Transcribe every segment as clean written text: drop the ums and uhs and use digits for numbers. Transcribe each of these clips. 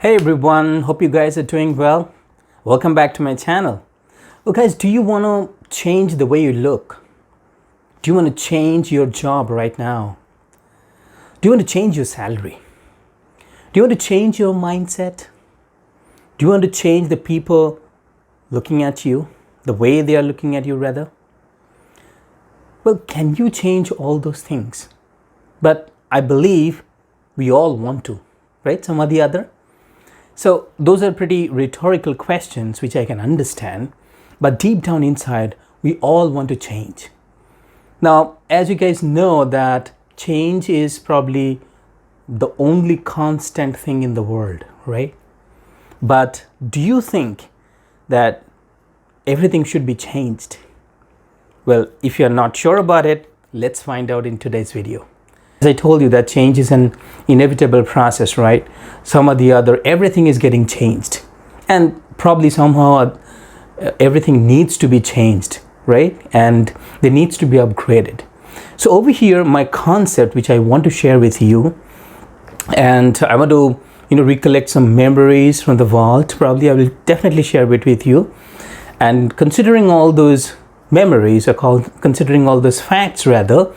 Hey everyone, hope you guys are doing well. Welcome back to my channel. Well guys, do you want to change the way you look? Do you want to change your job right now? Do you want to change your salary? Do you want to change your mindset? Do you want to change the people looking at you, the way they are looking at you rather? Well, can you change all those things? But I believe we all want to, right? Some or the other. So those are pretty rhetorical questions which I can understand, but deep down inside, we all want to change. Now, as you guys know that change is probably the only constant thing in the world, right? But do you think that everything should be changed? Well, if you're not sure about it, let's find out in today's video. As I told you that change is an inevitable process, right? Some or the other, everything is getting changed. And probably somehow everything needs to be changed, right? And there needs to be upgraded. So over here, my concept, which I want to share with you, and I want to, recollect some memories from the vault. Probably I will definitely share it with you. And considering all those memories, considering all those facts rather,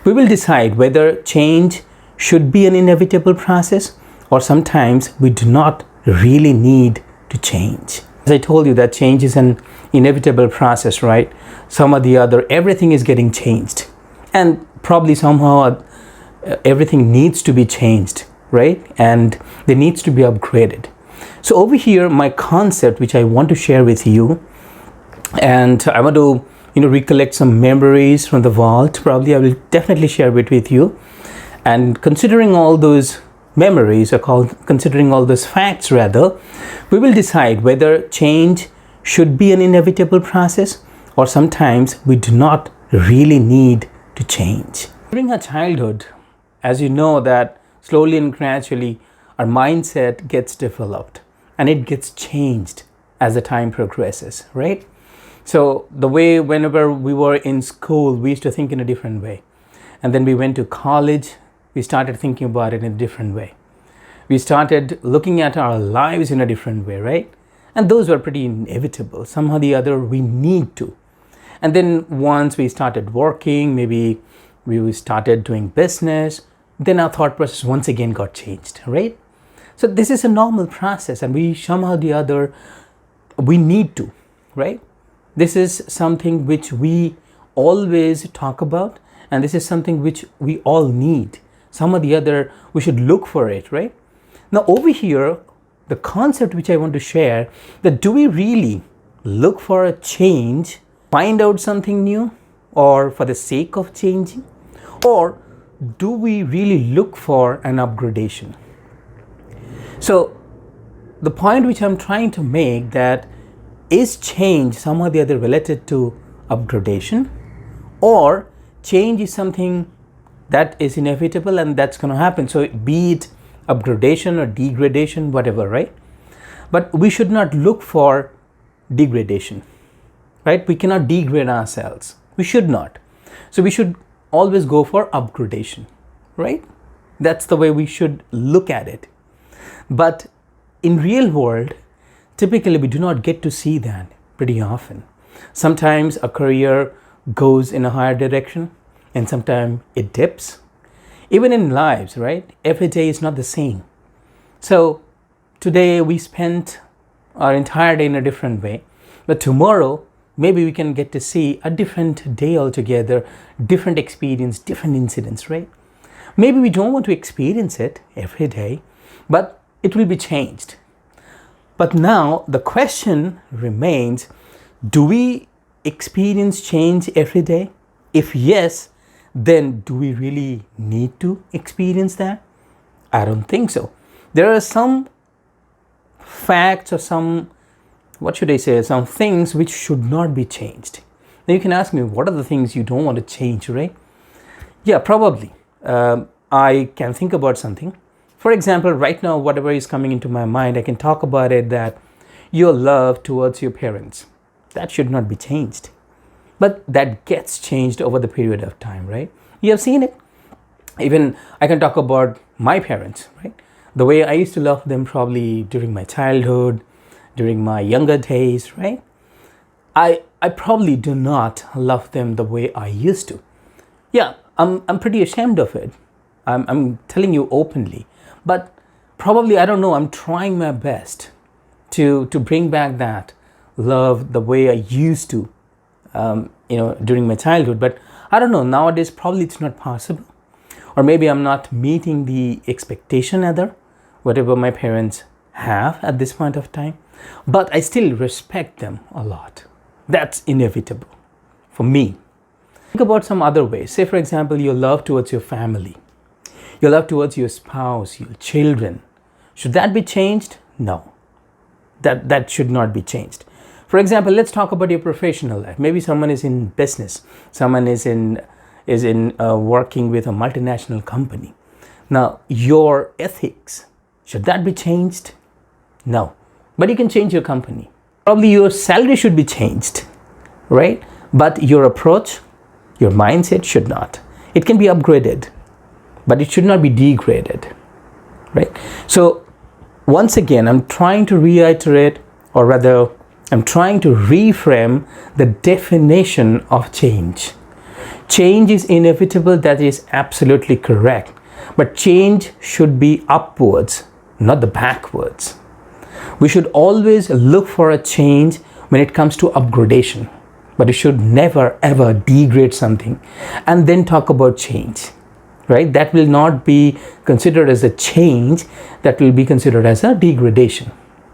we will decide whether change should be an inevitable process or sometimes we do not really need to change. As I told you that change is an inevitable process, right? Some or the other, everything is getting changed. And probably somehow everything needs to be changed, right? And there needs to be upgraded. So over here, my concept, which I want to share with you, and I want to recollect some memories from the vault. Probably I will definitely share it with you. And considering all those memories, considering all those facts rather, we will decide whether change should be an inevitable process or sometimes we do not really need to change. During our childhood, as you know that slowly and gradually our mindset gets developed and it gets changed as the time progresses, right? So the way whenever we were in school, we used to think in a different way. And then we went to college, we started thinking about it in a different way. We started looking at our lives in a different way, right? And those were pretty inevitable. Somehow or the other, we need to. And then once we started working, maybe we started doing business, then our thought process once again got changed, right? So this is a normal process and we somehow or the other, we need to, right? This is something which we always talk about, and this is something which we all need. Some or the other, we should look for it, right? Now over here, the concept which I want to share, that do we really look for a change, find out something new, or for the sake of changing? Or do we really look for an upgradation? So the point which I'm trying to make that is change somehow or the other related to upgradation, or change is something that is inevitable and that's going to happen. So be it upgradation or degradation, whatever, right? But we should not look for degradation, right? We cannot degrade ourselves. We should not. So we should always go for upgradation, right? That's the way we should look at it. But in real world, typically, we do not get to see that pretty often. Sometimes a career goes in a higher direction and sometimes it dips. Even in lives, right? Every day is not the same. So today we spent our entire day in a different way, but tomorrow maybe we can get to see a different day altogether, different experience, different incidents, right? Maybe we don't want to experience it every day, but it will be changed. But now the question remains, do we experience change every day? If yes, then do we really need to experience that? I don't think so. There are some facts or some things which should not be changed. Now you can ask me, what are the things you don't want to change, right? Yeah, probably. I can think about something. For example, right now, whatever is coming into my mind, I can talk about it, that your love towards your parents, that should not be changed. But that gets changed over the period of time, right? You have seen it. Even I can talk about my parents, right? the way I used to love them probably during my childhood, during my younger days, right? I probably do not love them the way I used to. Yeah, I'm pretty ashamed of it. I'm telling you openly. But probably, I don't know, I'm trying my best to bring back that love the way I used to, during my childhood. But I don't know, nowadays probably it's not possible. Or maybe I'm not meeting the expectation either, whatever my parents have at this point of time. But I still respect them a lot. That's inevitable for me. Think about some other ways. Say, for example, your love towards your family, your love towards your spouse, your children. Should that be changed? No, that should not be changed. For example, let's talk about your professional life. Maybe someone is in business, someone is in working with a multinational company. Now, your ethics, should that be changed? No, but you can change your company. Probably your salary should be changed, right? But your approach, your mindset should not. It can be upgraded, but it should not be degraded, right? So once again, I'm trying to reiterate, or rather, I'm trying to reframe the definition of change. Change is inevitable, that is absolutely correct. But change should be upwards, not the backwards. We should always look for a change when it comes to upgradation. But you should never ever degrade something and then talk about change, right? That will not be considered as a change, that will be considered as a degradation.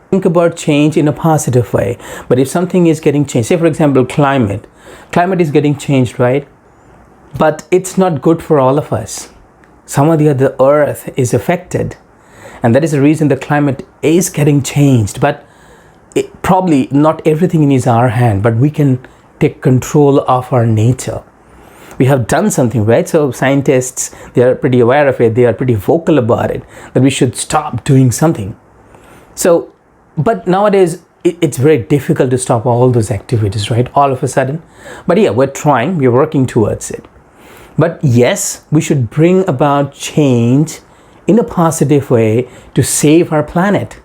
Think about change in a positive way. But if something is getting changed, say for example, climate is getting changed, right? But it's not good for all of us. Some of the other earth is affected. And that is the reason the climate is getting changed. But probably not everything is in our hand, but we can take control of our nature. We have done something, right? So scientists, they are pretty aware of it. They are pretty vocal about it, that we should stop doing something. So, but nowadays, it's very difficult to stop all those activities, right? All of a sudden. But yeah, we're trying, we're working towards it. But yes, we should bring about change in a positive way to save our planet.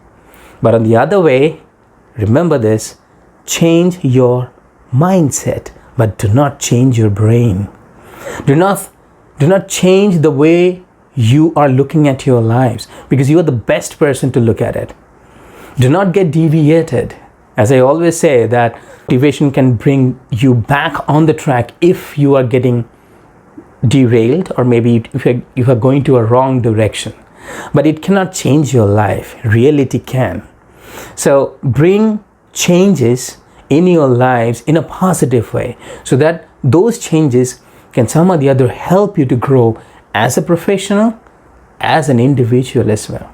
But on the other way, remember this, change your mindset, but do not change your brain. Do not change the way you are looking at your lives, because you are the best person to look at it. Do not get deviated. As I always say, that deviation can bring you back on the track if you are getting derailed, or maybe if you are going to a wrong direction. But it cannot change your life. Reality can. So bring changes in your lives in a positive way, so that those changes can some or the other help you to grow as a professional, as an individual as well.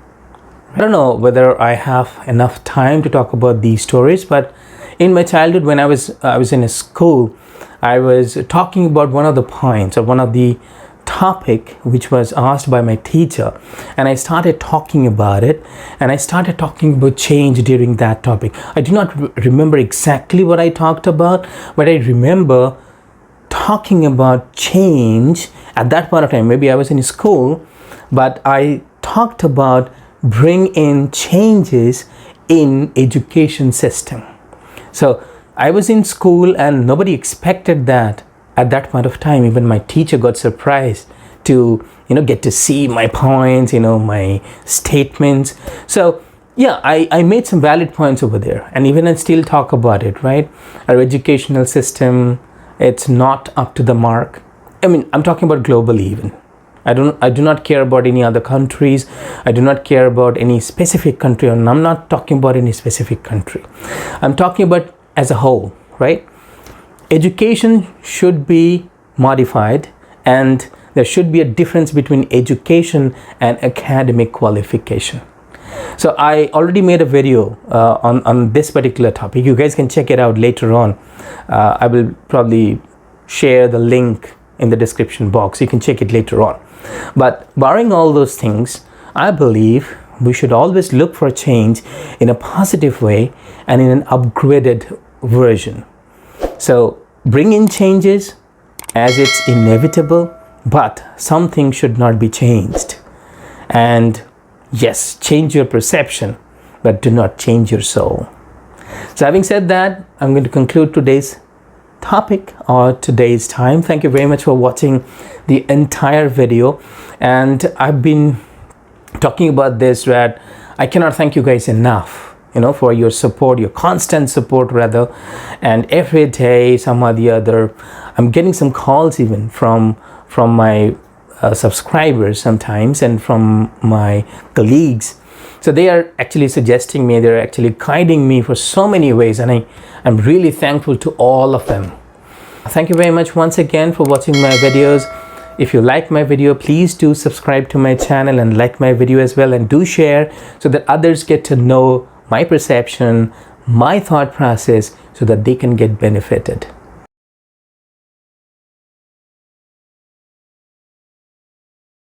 I don't know whether I have enough time to talk about these stories, but in my childhood, when I was in a school, I was talking about one of the points, or one of the topic which was asked by my teacher, and I started talking about it, and I started talking about change during that topic. I do not remember exactly what I talked about, but I remember talking about change at that point of time. Maybe I was in school, but I talked about bring in changes in education system. So I was in school and nobody expected that at that point of time. Even my teacher got surprised to get to see my points, my statements. So yeah, I made some valid points over there, and even I still talk about it, right? Our educational system, it's not up to the mark. I mean, I'm talking about globally even. I do not care about any other countries. I do not care about any specific country, and I'm not talking about any specific country. I'm talking about as a whole, right? Education should be modified, and there should be a difference between education and academic qualification. So I already made a video on this particular topic. You guys can check it out later on. I will probably share the link in the description box. You can check it later on. But barring all those things, I believe we should always look for change in a positive way and in an upgraded version. So bring in changes as it's inevitable, but something should not be changed. And Yes, change your perception, but do not change your soul. So having said that, I'm going to conclude today's topic or today's time. Thank you very much for watching the entire video. And I've been talking about this, that I cannot thank you guys enough, for your support, your constant support rather. And every day, some or the other, I'm getting some calls even from my subscribers sometimes, and from my colleagues. So they are actually suggesting me, they're actually guiding me for so many ways, and I'm really thankful to all of them. Thank you very much once again for watching my videos. If you like my video, please do subscribe to my channel and like my video as well, and do share so that others get to know my perception, my thought process, so that they can get benefited.